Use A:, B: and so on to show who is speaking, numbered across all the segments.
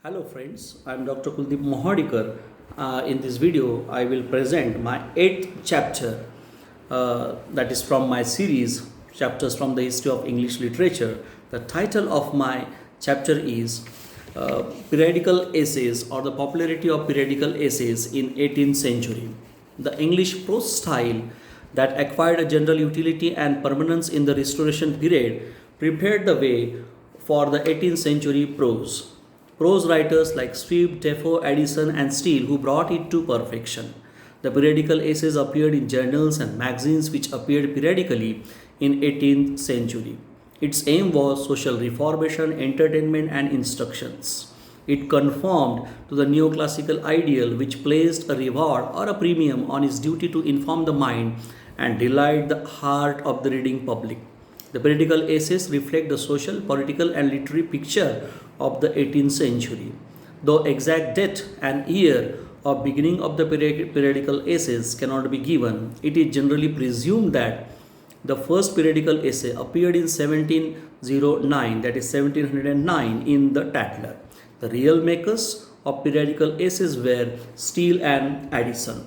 A: Hello friends, I am Dr. Kuldeep Mohadikar. In this video, I will present my 8th chapter that is from my series Chapters from the History of English Literature. The title of my chapter is Periodical Essays or the Popularity of Periodical Essays in 18th Century. The English prose style that acquired a general utility and permanence in the Restoration period prepared the way for the 18th century prose. Prose writers like Swift, Defoe, Addison, and Steele who brought it to perfection. The periodical essays appeared in journals and magazines which appeared periodically in 18th century. Its aim was social reformation, entertainment, and instructions. It conformed to the neoclassical ideal which placed a reward or a premium on its duty to inform the mind and delight the heart of the reading public. The periodical essays reflect the social, political, and literary picture of the 18th century. Though exact date and year of beginning of the periodical essays cannot be given, it is generally presumed that the first periodical essay appeared in 1709, that is 1709, in the Tatler. The real makers of periodical essays were Steele and Addison.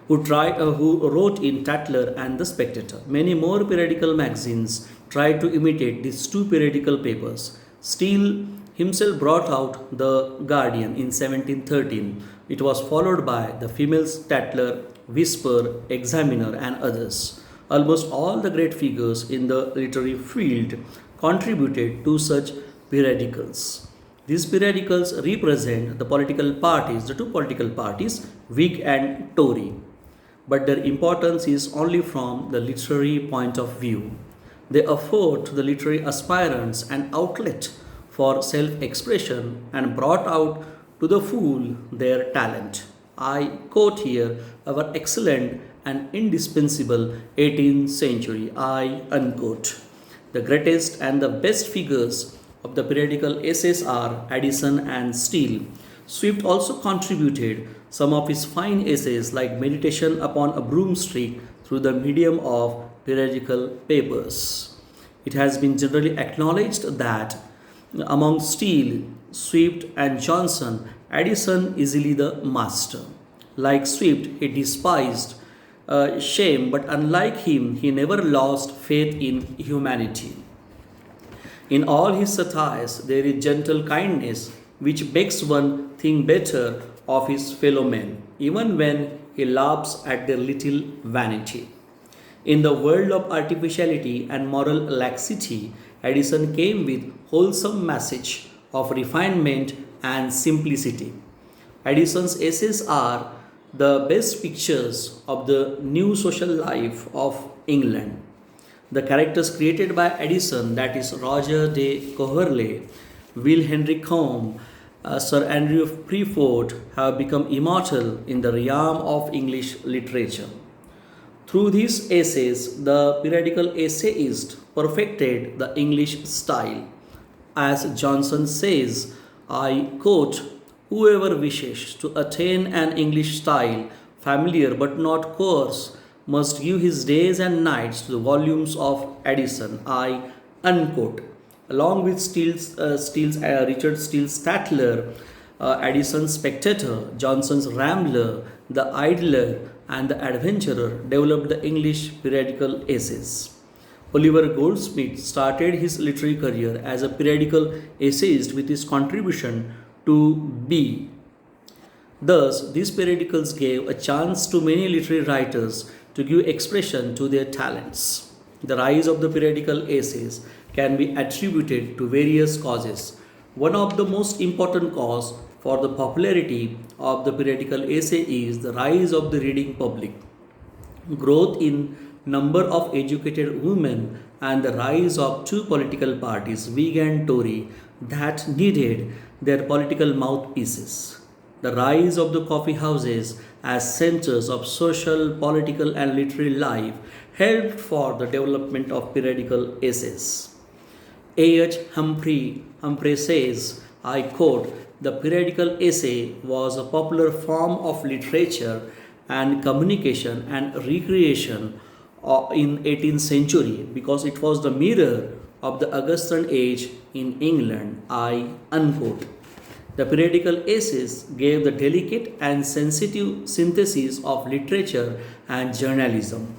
A: Who wrote in Tatler and The Spectator. Many more periodical magazines tried to imitate these two periodical papers. Steele himself brought out The Guardian in 1713. It was followed by the Females Tatler, Whisper, Examiner, and others. Almost all the great figures in the literary field contributed to such periodicals. These periodicals represent the political parties, the two political parties, Whig and Tory, but their importance is only from the literary point of view. They afford to the literary aspirants an outlet for self-expression and brought out to the full their talent. I quote here our excellent and indispensable 18th century, I unquote. The greatest and the best figures of the periodical essays are Addison and Steele. Swift also contributed some of his fine essays like Meditation upon a Broomstick through the medium of periodical papers. It has been generally acknowledged that among Steele, Swift, and Johnson, Addison is easily the master. Like Swift, he despised shame, but unlike him, he never lost faith in humanity. In all his satires, there is gentle kindness which makes one think better of his fellow men, even when he laughs at their little vanity. In the world of artificiality and moral laxity, Addison came with wholesome message of refinement and simplicity. Addison's essays are the best pictures of the new social life of England. The characters created by Addison, that is Roger de Coverley, Will Henry Combe, Sir Andrew Prevost, have become immortal in the realm of English literature. Through these essays, the periodical essayist perfected the English style. As Johnson says, I quote, whoever wishes to attain an English style, familiar but not coarse, must give his days and nights to the volumes of Addison, I unquote. Along with Richard Steele's Tatler, Addison's Spectator, Johnson's Rambler, The Idler, and The Adventurer developed the English periodical essays. Oliver Goldsmith started his literary career as a periodical essayist with his contribution to B. Thus, these periodicals gave a chance to many literary writers to give expression to their talents. The rise of the periodical essays can be attributed to various causes. One of the most important cause for the popularity of the periodical essay is the rise of the reading public. Growth in number of educated women and the rise of two political parties, Whig and Tory, that needed their political mouthpieces. The rise of the coffee houses as centers of social, political, and literary life helped for the development of periodical essays. A.H. Humphrey says, I quote, the periodical essay was a popular form of literature and communication and recreation in 18th century because it was the mirror of the Augustan age in England, I unquote. The periodical essays gave the delicate and sensitive synthesis of literature and journalism.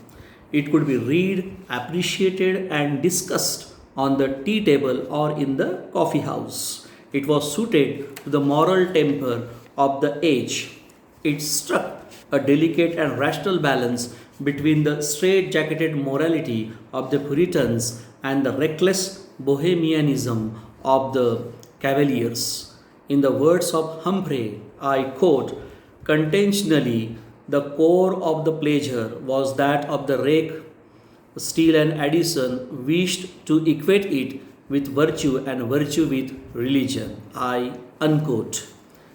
A: It could be read, appreciated, and discussed on the tea table or in the coffee house. It was suited to the moral temper of the age. It struck a delicate and rational balance between the straight-jacketed morality of the Puritans and the reckless bohemianism of the Cavaliers. In the words of Humphrey, I quote, contentionally, the core of the pleasure was that of the rake. Steele and Addison wished to equate it with virtue and virtue with religion. I unquote.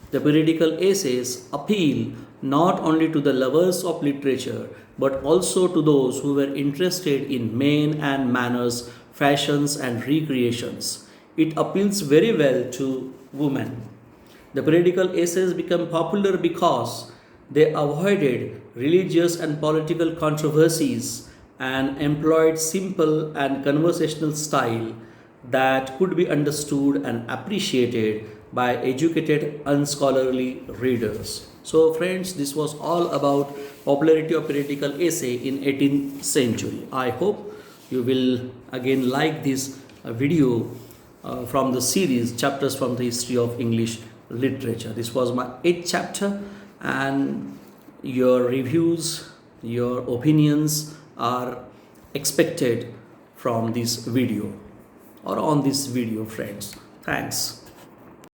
A: The periodical essays appeal not only to the lovers of literature but also to those who were interested in men and manners, fashions, and recreations. It appeals very well to women. The periodical essays became popular because they avoided religious and political controversies and employed simple and conversational style that could be understood and appreciated by educated unscholarly readers. So friends, this was all about popularity of periodical essay in 18th century. I hope you will again like this video from the series Chapters from the History of English Literature. This was my 8th chapter, and your reviews, your opinions are expected from this video or on this video, friends. Thanks.